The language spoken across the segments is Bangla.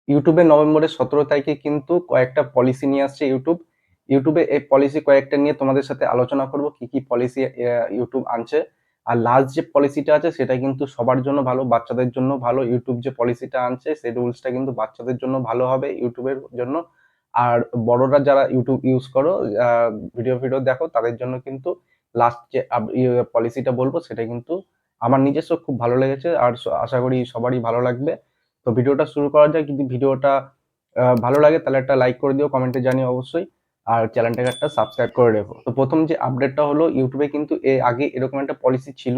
ইউটিউবে নভেম্বরের ১৭ তারিখে কিন্তু কয়েকটা পলিসি নিয়ে আসছে ইউটিউব। ইউটিউবে এই পলিসি কয়েকটা নিয়ে তোমাদের সাথে আলোচনা করব। কি পলিসি ইউটিউব আনছে। আর লাস্ট যে পলিসিটা আছে সেটা কিন্তু সবার জন্য ভালো, বাচ্চাদের জন্য ভালো। ইউটিউব যে পলিসিটা আনছে সেই রুলসটা কিন্তু বাচ্চাদের জন্য ভালো হবে ইউটিউবের জন্য। আর বড়রা যারা ইউটিউব ইউজ করো, আ ভিডিও দেখো তাদের জন্য কিন্তু লাস্ট যে পলিসিটা বলব সেটা কিন্তু আমার নিজস্ব খুব ভালো লেগেছে। আর আশা করি সবারই ভালো লাগবে। তো ভিডিওটা শুরু করা যাক। যদি ভিডিওটা ভালো লাগে তাহলে একটা লাইক করে দিও, কমেন্টে জানিও অবশ্যই। আর চ্যানেলটাকে একটা সাবস্ক্রাইব করে রেখো। তো প্রথম যে আপডেটটা হলো, ইউটিউবে কিন্তু আগে এরকম একটা পলিসি ছিল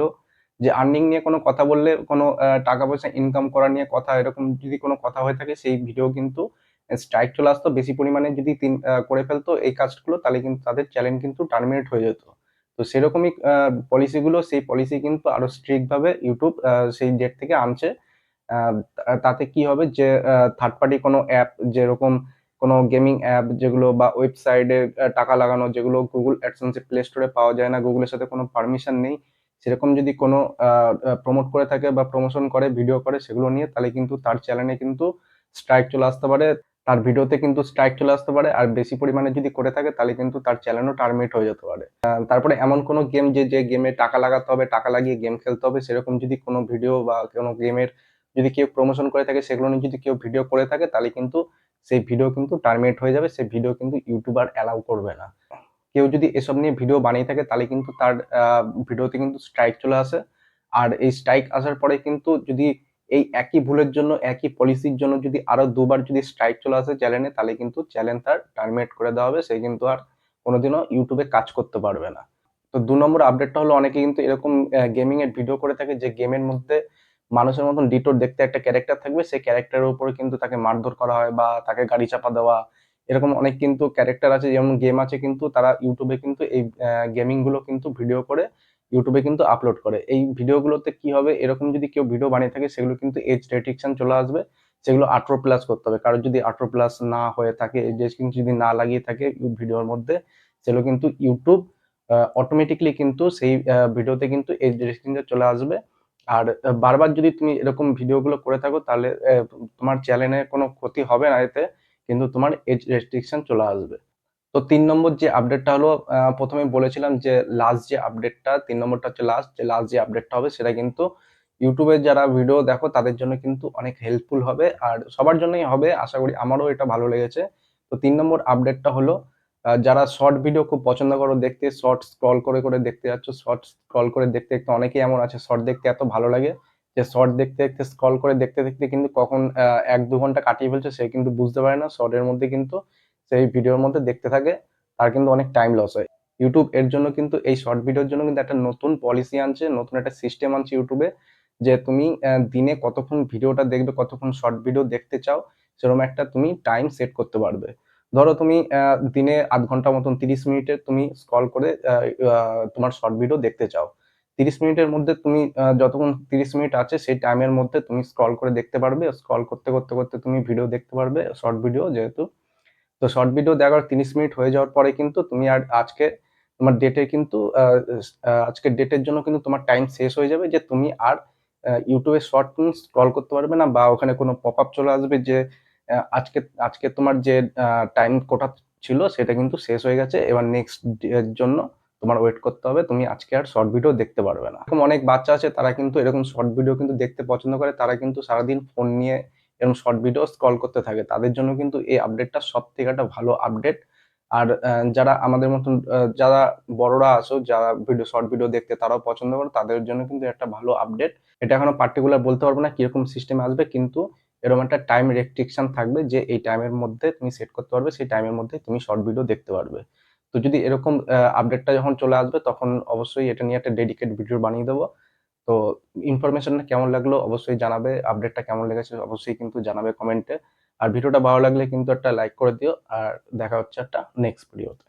যে আর্নিং নিয়ে কোনো কথা বললে, কোনো টাকা পয়সা ইনকাম করা নিয়ে কথা, এরকম যদি কোনো কথা হয়ে থাকে সেই ভিডিও কিন্তু স্ট্রাইক চলে আসতো। বেশি পরিমাণে যদি করে ফেলতো এই কাজগুলো তাহলে কিন্তু তাদের চ্যানেল কিন্তু টার্মিনেট হয়ে যেত। তো সেরকমই সেই পলিসি কিন্তু আরো স্ট্রিক্ট ভাবে ইউটিউব সেই ডেট থেকে আনছে। আ তাতে কি হবে যে থার্ড পার্টি কোনো অ্যাপ, যেরকম কোনো গেমিং অ্যাপ যেগুলো বা ওয়েবসাইটে টাকা লাগানো, যেগুলো Google AdSense এ Play Store এ পাওয়া যায় না, Google এর সাথে কোনো পারমিশন নেই। সেরকম যদি কোনো আ আ প্রমোট করে থাকে বা প্রমোশন করে, ভিডিও করে সেগুলো নিয়ে, তাহলে কিন্তু তার চ্যানেলে কিন্তু স্ট্রাইক চলে আসতে পারে। তার ভিডিওতে কিন্তু স্ট্রাইক চলে আসতে পারে। আর বেশি পরিমাণে যদি করে থাকে তাহলে কিন্তু তার চ্যানেলও টার্মিনেট হয়ে যেতে পারে। তারপরে এমন কোনো গেম যে গেমে টাকা লাগাতে হবে, টাকা লাগিয়ে গেম খেলতে হবে, সেরকম যদি কোনো ভিডিও বা কোনো গেমের যদি কেউ প্রমোশন করে থাকে, সেগুলো নিয়ে যদি কেউ ভিডিও করে থাকে তাহলে কিন্তু সেই ভিডিও কিন্তু টার্মিনেট হয়ে যাবে। সেই ভিডিও কিন্তু ইউটিউব আর অ্যালাউ করবে না। কেউ যদি এসব নিয়ে ভিডিও বানিয়ে থাকে তাহলে কিন্তু তার ভিডিওতে কিন্তু স্ট্রাইক চলে আসে। আর এই স্ট্রাইক আসার পরে কিন্তু যদি এই একই ভুলের জন্য, একই পলিসির জন্য যদি আরো ২ বার যদি স্ট্রাইক চলে আসে চ্যানেলে, তাহলে কিন্তু চ্যানেল তার টার্মিনেট করে দেওয়া হবে। সে কিন্তু আর কোনোদিনও ইউটিউবে কাজ করতে পারবে না। তো ২ নম্বর আপডেটটা হলো, অনেকে কিন্তু এরকম গেমিং এর ভিডিও করে থাকে যে গেমের মধ্যে মানুষের মতন ডিটোর দেখতে একটা ক্যারেক্টার থাকবে। সেই ক্যারেক্টারের উপরে কিন্তু তাকে মারধর করা হয় বা তাকে গাড়ি চাপা দেওয়া। এরকম অনেক কিন্তু ক্যারেক্টার আছে, যেমন গেম আছে, কিন্তু তারা ইউটিউবে কিন্তু এই গেমিং গুলো কিন্তু ভিডিও করে ইউটিউবে কিন্তু আপলোড করে। এই ভিডিওগুলোতে কি হবে, এরকম যদি কেউ ভিডিও বানিয়ে থাকে সেগুলো কিন্তু এজ রেস্ট্রিকশন চলে আসবে। সেগুলো 18 প্লাস করতে হবে। কারোর যদি 18 প্লাস না হয়ে থাকে, এজ রেস্ট্রিকশন যদি না লাগিয়ে থাকে ভিডিওর মধ্যে, সেগুলো কিন্তু ইউটিউব অটোমেটিক্যালি কিন্তু সেই ভিডিওতে কিন্তু এজ রেস্ট্রিকশন চলে আসবে। আর বারবার যদি তুমি এরকম ভিডিওগুলো করে থাকো তাহলে তোমার চ্যানেলের কোনো ক্ষতি হবে না এতে, কিন্তু তোমার এজ রেস্ট্রিকশন চলে আসবে। তো ৩ নম্বর যে আপডেটটা হলো, প্রথমেই বলেছিলাম যে লাস্ট যে আপডেটটা, ৩ নম্বরটা হচ্ছে লাস্ট যে আপডেটটা হবে সেটা কিন্তু ইউটিউবে যারা ভিডিও দেখো তাদের জন্য কিন্তু অনেক হেল্পফুল হবে। আর সবার জন্যই হবে আশা করি, আমারও এটা ভালো লেগেছে। তো ৩ নম্বর আপডেটটা হলো, যারা শর্ট ভিডিও খুব পছন্দ করো দেখতে, শর্ট স্ক্রল করে দেখতে যাচ্ছ, শর্ট স্ক্রল করে দেখতে অনেকেই এমন আছে, শর্ট দেখতে এত ভালো লাগে যে শর্ট দেখতে স্ক্রল করে দেখতে কিন্তু কখন ১-২ ঘন্টা কাটিয়ে ফেলছে সে কিন্তু বুঝতে পারে না। শর্টের মধ্যে কিন্তু সেই ভিডিওর মধ্যে দেখতে থাকে, তার কিন্তু অনেক টাইম লস হয়। ইউটিউব এর জন্য কিন্তু এই শর্ট ভিডিওর জন্য কিন্তু একটা নতুন পলিসি আনছে, নতুন একটা সিস্টেম আনছে ইউটিউবে, যে তুমি দিনে কতক্ষণ ভিডিওটা দেখবে, কতক্ষণ শর্ট ভিডিও দেখতে চাও, সেরকম একটা তুমি টাইম সেট করতে পারবে। ধরো তুমি দিনে ০.৫ ঘন্টা মতন, ৩০ মিনিটের তুমি স্ক্রল করে তোমার শর্ট ভিডিও দেখতে চাও। ৩০ মিনিটের মধ্যে তুমি যতক্ষণ ৩০ মিনিট আছে সেই টাইমের মধ্যে তুমি স্ক্রল করে দেখতে পারবে। স্ক্রল করতে তুমি ভিডিও দেখতে পারবে, শর্ট ভিডিও যেহেতু। তো শর্ট ভিডিও দেখার ৩০ মিনিট হয়ে যাওয়ার পরে কিন্তু তুমি আর তোমার ডেটে কিন্তু আজকের ডেটের জন্য কিন্তু তোমার টাইম শেষ হয়ে যাবে, যে তুমি আর YouTube এ শর্ট তুমি স্ক্রল করতে পারবে না, বা ওখানে কোনো পপআপ চলে আসবে যে আজকে আজকে তোমার যে টাইম কোটা ছিল সেটা কিন্তু শেষ হয়ে গেছে। এবার নেক্সট ডে এর জন্য তোমার ওয়েট করতে হবে। তুমি আজকে আর শর্ট ভিডিও দেখতে পারবে না। এরকম অনেক বাচ্চা আছে তারা কিন্তু এরকম শর্ট ভিডিও কিন্তু দেখতে পছন্দ করে। তারা কিন্তু সারাদিন ফোন নিয়ে এরকম শর্ট ভিডিও স্ক্রল করতে থাকে। তাদের জন্য কিন্তু এই আপডেটটা সবথেকে একটা ভালো আপডেট। আর যারা আমাদের মতন যারা বড়রা আছো, যারা শর্ট ভিডিও দেখতে তারাও পছন্দ করো, তাদের জন্য কিন্তু একটা ভালো আপডেট। এটা এখনো পার্টিকুলার বলতে পারবো না কিরকম সিস্টেমে আসবে, কিন্তু এরকম একটা টাইম রেস্ট্রিকশন থাকবে যে এই টাইমের মধ্যে তুমি সেট করতে পারবে, সেই টাইমের মধ্যে তুমি শর্ট ভিডিও দেখতে পারবে। তো যদি এরকম আপডেটটা যখন চলে আসবে তখন অবশ্যই এটা নিয়ে একটা ডেডিকেট ভিডিও বানিয়ে দেবো। তো ইনফরমেশনটা কেমন লাগলো অবশ্যই জানাবে। আপডেটটা কেমন লেগেছে অবশ্যই কিন্তু জানাবে কমেন্টে। আর ভিডিওটা ভালো লাগলে কিন্তু একটা লাইক করে দিও। আর দেখা হচ্ছে একটা নেক্সট ভিডিওতে।